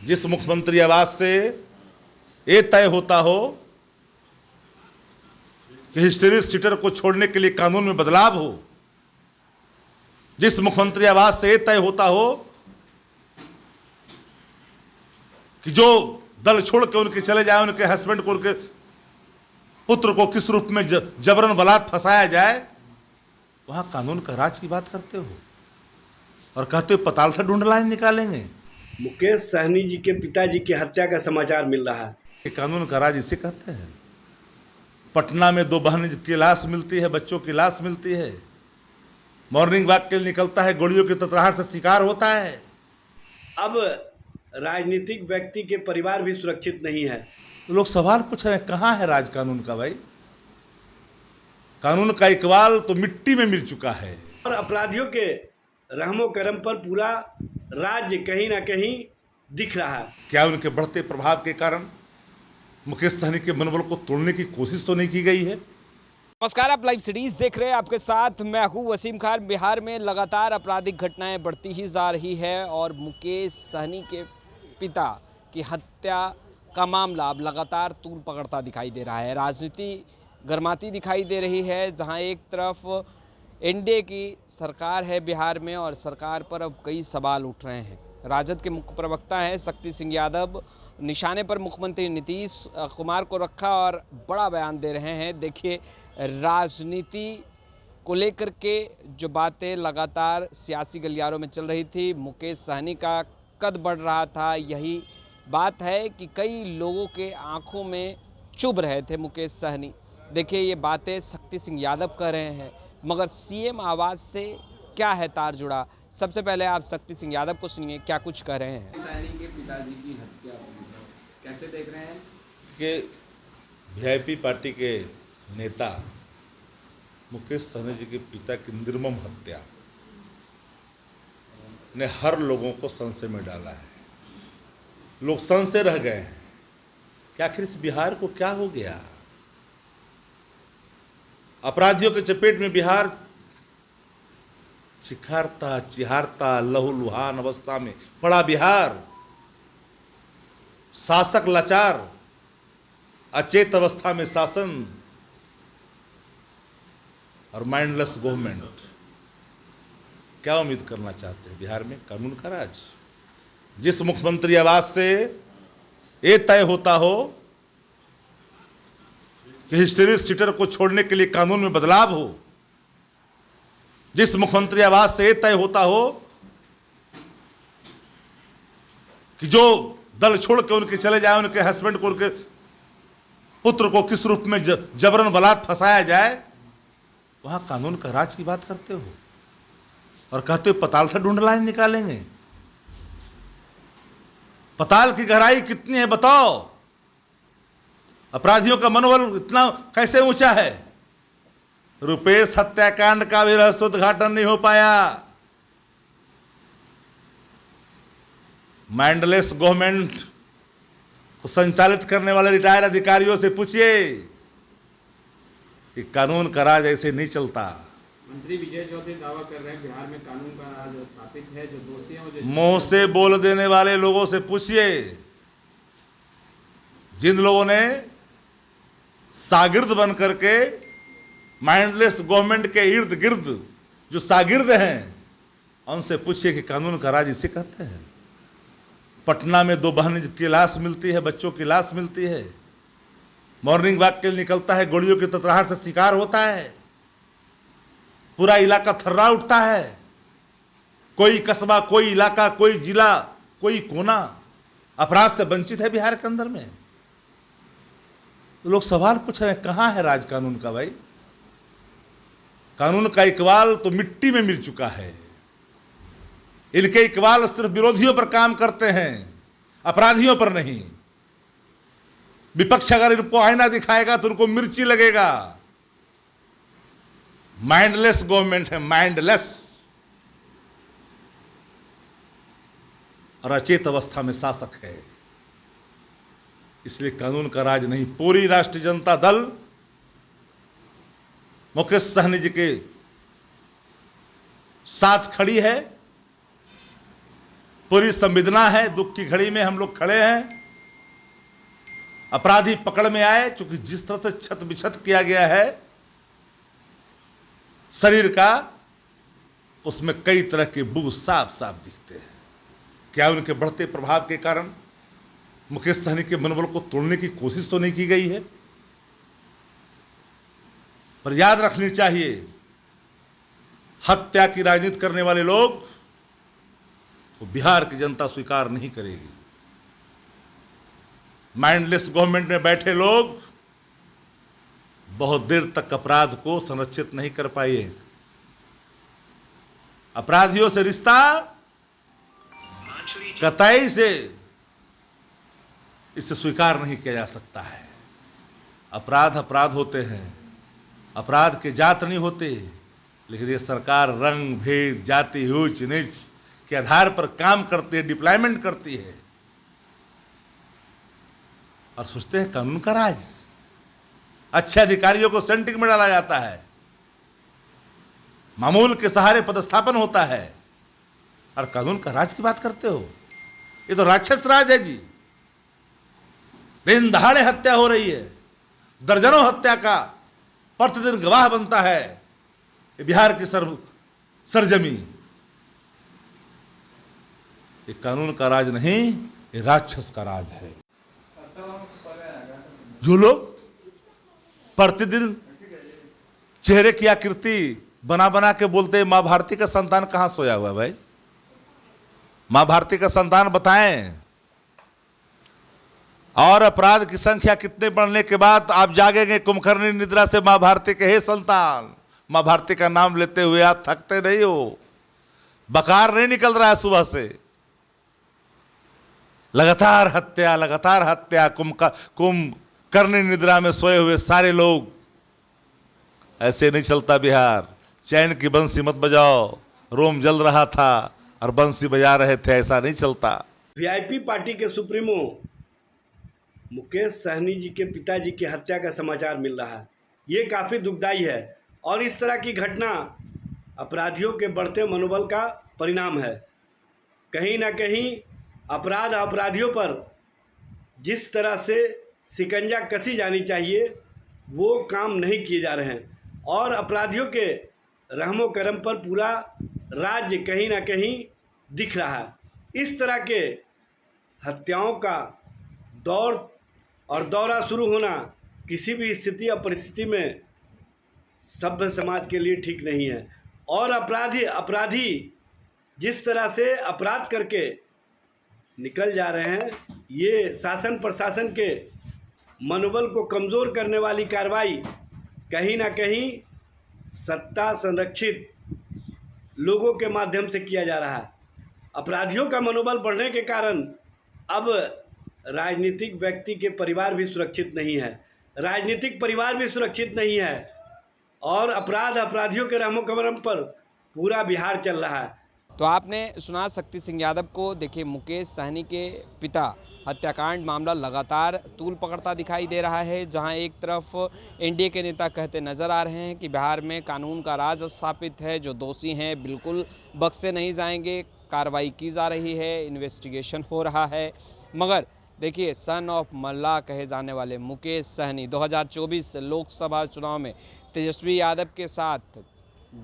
जिस मुख्यमंत्री आवास से ये तय होता हो कि हिस्ट्री सीटर को छोड़ने के लिए कानून में बदलाव हो, जिस मुख्यमंत्री आवास से ये तय होता हो कि जो दल छोड़ के उनके चले जाए, उनके हस्बैंड को, उनके पुत्र को किस रूप में जबरन बलात् फंसाया जाए, वहां कानून का राज की बात करते हो और कहते हो पताल से ढूंढ लाइन निकालेंगे। मुकेश सहनी जी के पिताजी की हत्या का समाचार मिल रहा है। ये कानून का राज इसे कहते हैं। पटना में 2 बहन की लाश मिलती है, बच्चों की लाश मिलती है, मॉर्निंग वॉक के लिए निकलता है, गोलियों की ततराहट से शिकार होता है। अब राजनीतिक व्यक्ति के परिवार भी सुरक्षित नहीं है। तो लोग सवाल पूछ रहे हैं कहाँ है राज कानून का? भाई, कानून का इकबाल तो मिट्टी में मिल चुका है और अपराधियों के रहमो करम पर पूरा राज्य कहीं ना कहीं दिख रहा है। क्या उनके बढ़ते प्रभाव के कारण मुकेश सहनी के मनोबल को तोड़ने की कोशिश तो नहीं की गई है? नमस्कार, आप लाइव सिटीज देख रहे हैं। आपके साथ मैं हूं वसीम खान। बिहार में लगातार आपराधिक घटनाएं बढ़ती ही जा रही है और मुकेश सहनी के पिता की हत्या का मामला अब लगातार तूल पकड़ता दिखाई दे रहा है। राजनीति गर्माती दिखाई दे रही है, जहां एक तरफ एनडीए की सरकार है बिहार में और सरकार पर अब कई सवाल उठ रहे हैं। राजद के मुख्य प्रवक्ता हैं शक्ति सिंह यादव, निशाने पर मुख्यमंत्री नीतीश कुमार को रखा और बड़ा बयान दे रहे हैं। देखिए, राजनीति को लेकर के जो बातें लगातार सियासी गलियारों में चल रही थी, मुकेश सहनी का कद बढ़ रहा था, यही बात है कि कई लोगों के आंखों में चुभ रहे थे मुकेश सहनी। देखिए, ये बातें शक्ति सिंह यादव कह रहे हैं, मगर सीएम आवास से क्या है तार जुड़ा? सबसे पहले आप शक्ति सिंह यादव को सुनिए क्या कुछ कह रहे हैं। सहनी के पिताजी की हत्या कैसे देख रहे हैं कि वीआईपी पार्टी के नेता मुकेश सहनी जी के पिता की निर्मम हत्या ने हर लोगों को संशय में डाला है। लोग संशय रह गए हैं कि आखिर इस बिहार को क्या हो गया। अपराधियों के चपेट में बिहार चिखारता चिहारता लहूलुहान अवस्था में पड़ा बिहार, शासक लाचार, अचेत अवस्था में शासन और माइंडलेस गवर्नमेंट। क्या उम्मीद करना चाहते हैं बिहार में? कानून का राज। जिस मुख्यमंत्री आवास से ये तय होता हो कि हिस्ट्री सीटर को छोड़ने के लिए कानून में बदलाव हो, जिस मुख्यमंत्री आवास से ये तय होता हो कि जो दल छोड़ के उनके चले जाए, उनके हस्बैंड को, उनके पुत्र को किस रूप में जबरन बलात् फंसाया जाए, वहां कानून का राज की बात करते हो और कहते हो पताल से ढूंढ लाइन निकालेंगे। पताल की गहराई कितनी है बताओ? अपराधियों का मनोबल इतना कैसे ऊंचा है? रुपेश हत्याकांड का भी रहस्योद्घाटन नहीं हो पाया। माइंडलेस गवर्नमेंट को संचालित करने वाले रिटायर्ड अधिकारियों से पूछिए कि कानून का राज ऐसे नहीं चलता। मंत्री विजय चौधरी दावा कर रहे हैं बिहार में कानून का राज स्थापित है, जो दोषी हैं वो मुंह से बोल देने वाले लोगों से पूछिए। जिन लोगों ने शागिर्द बन करके माइंडलेस गवर्नमेंट के इर्द गिर्द जो शागिर्द हैं, उनसे पूछिए कि कानून का राज इसे कहते हैं। पटना में 2 बहन की लाश मिलती है, बच्चों की लाश मिलती है, मॉर्निंग वॉक के लिए निकलता है, गोलियों की ततराहट से शिकार होता है, पूरा इलाका थर्रा उठता है। कोई कस्बा, कोई इलाका, कोई जिला, कोई कोना अपराध से वंचित है बिहार के अंदर में। तो लोग सवाल पूछ रहे हैं कहाँ है राज कानून का? भाई, कानून का इकबाल तो मिट्टी में मिल चुका है। इनके इकबाल सिर्फ विरोधियों पर काम करते हैं, अपराधियों पर नहीं। विपक्ष अगर इनको आईना दिखाएगा तो उनको मिर्ची लगेगा। माइंडलेस गवर्नमेंट है, माइंडलेस, और अचेत अवस्था में शासक है। इसलिए कानून का राज नहीं। पूरी राष्ट्रीय जनता दल मुकेश सहनी जी के साथ खड़ी है। पूरी संवेदना है, दुख की घड़ी में हम लोग खड़े हैं। अपराधी पकड़ में आए, क्योंकि जिस तरह से छत बिछत किया गया है शरीर का, उसमें कई तरह के बुग साफ साफ दिखते हैं। क्या उनके बढ़ते प्रभाव के कारण मुकेश सहनी के मनोबल को तोड़ने की कोशिश तो नहीं की गई है? पर याद रखनी चाहिए, हत्या की राजनीति करने वाले लोग तो बिहार की जनता स्वीकार नहीं करेगी। माइंडलेस गवर्नमेंट में बैठे लोग बहुत देर तक अपराध को संरक्षित नहीं कर पाए। अपराधियों से रिश्ता कतई से इसे स्वीकार नहीं किया जा सकता है। अपराध अपराध होते हैं, अपराध के जात नहीं होते। लेकिन ये सरकार रंग भेद, जाति, ऊंच नीच के आधार पर काम करती है, डिप्लॉयमेंट करती है और सोचते हैं कानून का राज। अच्छे अधिकारियों को सेंटिंग में डाला जाता है, मामूल के सहारे पदस्थापन होता है, और कानून का राज की बात करते हो? ये तो राक्षस राज है जी। दिन दहाड़े हत्या हो रही है, दर्जनों हत्या का प्रतिदिन गवाह बनता है ये बिहार की सरजमी। ये कानून का राज नहीं, ये राक्षस का राज है। जो लोग प्रतिदिन चेहरे की आकृति बना बना के बोलते हैं मां भारती का संतान कहां सोया हुआ है भाई? मां भारती का संतान बताएं। और अपराध की संख्या कितने बढ़ने के बाद आप जागेंगे कुंभकर्णी निद्रा से मां भारती के हे संतान? मां भारती का नाम लेते हुए आप थकते नहीं हो? बकार नहीं निकल रहा है सुबह से? लगातार हत्या, कुंभकर्णी निद्रा में सोए हुए सारे लोग। ऐसे नहीं चलता बिहार। चैन की बंसी मत बजाओ, रोम जल रहा था और बंसी बजा रहे थे, ऐसा नहीं चलता। वीआईपी पार्टी के सुप्रीमो मुकेश सहनी जी के पिताजी की हत्या का समाचार मिल रहा है। ये काफ़ी दुखदाई है और इस तरह की घटना अपराधियों के बढ़ते मनोबल का परिणाम है। कहीं ना कहीं अपराधियों पर जिस तरह से शिकंजा कसी जानी चाहिए वो काम नहीं किए जा रहे हैं और अपराधियों के रहमो करम पर पूरा राज्य कहीं ना कहीं दिख रहा है। इस तरह के हत्याओं का दौरा शुरू होना किसी भी स्थिति या परिस्थिति में सभ्य समाज के लिए ठीक नहीं है। और अपराधी जिस तरह से अपराध करके निकल जा रहे हैं, ये शासन प्रशासन के मनोबल को कमज़ोर करने वाली कार्रवाई कहीं ना कहीं सत्ता संरक्षित लोगों के माध्यम से किया जा रहा है। अपराधियों का मनोबल बढ़ने के कारण अब राजनीतिक व्यक्ति के परिवार भी सुरक्षित नहीं है, राजनीतिक परिवार भी सुरक्षित नहीं है और अपराधियों के रहमो करम पर पूरा बिहार चल रहा है। तो आपने सुना शक्ति सिंह यादव को। देखिए, मुकेश सहनी के पिता हत्याकांड मामला लगातार तूल पकड़ता दिखाई दे रहा है, जहां एक तरफ एनडीए के नेता कहते नज़र आ रहे हैं कि बिहार में कानून का राज स्थापित है, जो दोषी हैं बिल्कुल बख्शे नहीं जाएंगे, कार्रवाई की जा रही है, इन्वेस्टिगेशन हो रहा है। मगर देखिए, सन ऑफ मल्ला कहे जाने वाले मुकेश सहनी 2024 लोकसभा चुनाव में तेजस्वी यादव के साथ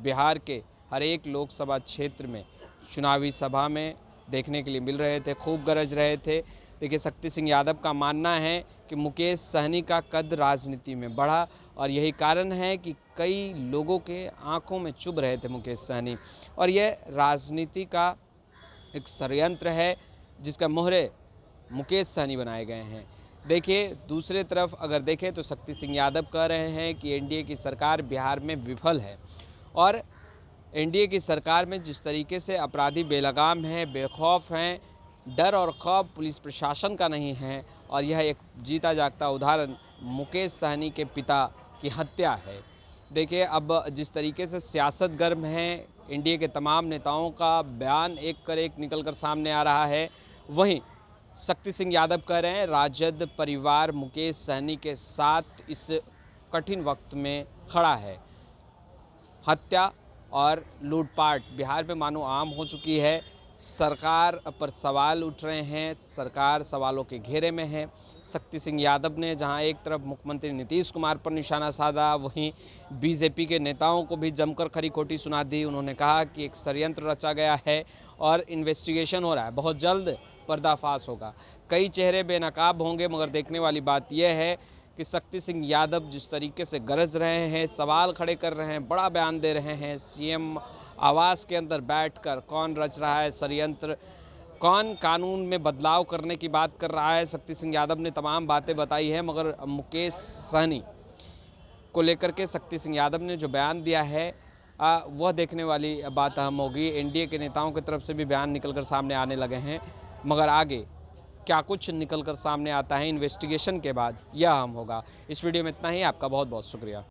बिहार के हर एक लोकसभा क्षेत्र में चुनावी सभा में देखने के लिए मिल रहे थे, खूब गरज रहे थे। देखिए, शक्ति सिंह यादव का मानना है कि मुकेश सहनी का कद राजनीति में बढ़ा और यही कारण है कि कई लोगों के आंखों में चुभ रहे थे मुकेश सहनी, और यह राजनीति का एक षड्यंत्र है जिसका मोहरे मुकेश सहनी बनाए गए हैं। देखिए, दूसरे तरफ अगर देखें तो शक्ति सिंह यादव कह रहे हैं कि एनडीए की सरकार बिहार में विफल है और एनडीए की सरकार में जिस तरीके से अपराधी बेलगाम हैं, बेखौफ हैं, डर और खौफ पुलिस प्रशासन का नहीं है, और यह एक जीता जागता उदाहरण मुकेश सहनी के पिता की हत्या है। देखिए, अब जिस तरीके से सियासत गर्म है, एनडीए के तमाम नेताओं का बयान एक कर एक निकल कर सामने आ रहा है, वहीं शक्ति सिंह यादव कह रहे हैं राजद परिवार मुकेश सहनी के साथ इस कठिन वक्त में खड़ा है। हत्या और लूटपाट बिहार में मानो आम हो चुकी है। सरकार पर सवाल उठ रहे हैं, सरकार सवालों के घेरे में है। शक्ति सिंह यादव ने जहां एक तरफ मुख्यमंत्री नीतीश कुमार पर निशाना साधा, वहीं बीजेपी के नेताओं को भी जमकर खरी खोटी सुना दी। उन्होंने कहा कि एक षड्यंत्र रचा गया है और इन्वेस्टिगेशन हो रहा है, बहुत जल्द पर्दाफाश होगा। कई चेहरे बेनकाब होंगे, मगर देखने वाली बात यह है कि शक्ति सिंह यादव जिस तरीके से गरज रहे हैं, सवाल खड़े कर रहे हैं, बड़ा बयान दे रहे हैं, सीएम आवास के अंदर बैठकर कौन रच रहा है षड्यंत्र, कौन कानून में बदलाव करने की बात कर रहा है। शक्ति सिंह यादव ने तमाम बातें बताई है, मगर मुकेश सहनी को लेकर के शक्ति सिंह यादव ने जो बयान दिया है वह देखने वाली बात अहम होगी। एनडीए के नेताओं की तरफ से भी बयान निकलकर सामने आने लगे हैं, मगर आगे क्या कुछ निकलकर सामने आता है इन्वेस्टिगेशन के बाद, यह अहम होगा। इस वीडियो में इतना ही। आपका बहुत बहुत शुक्रिया।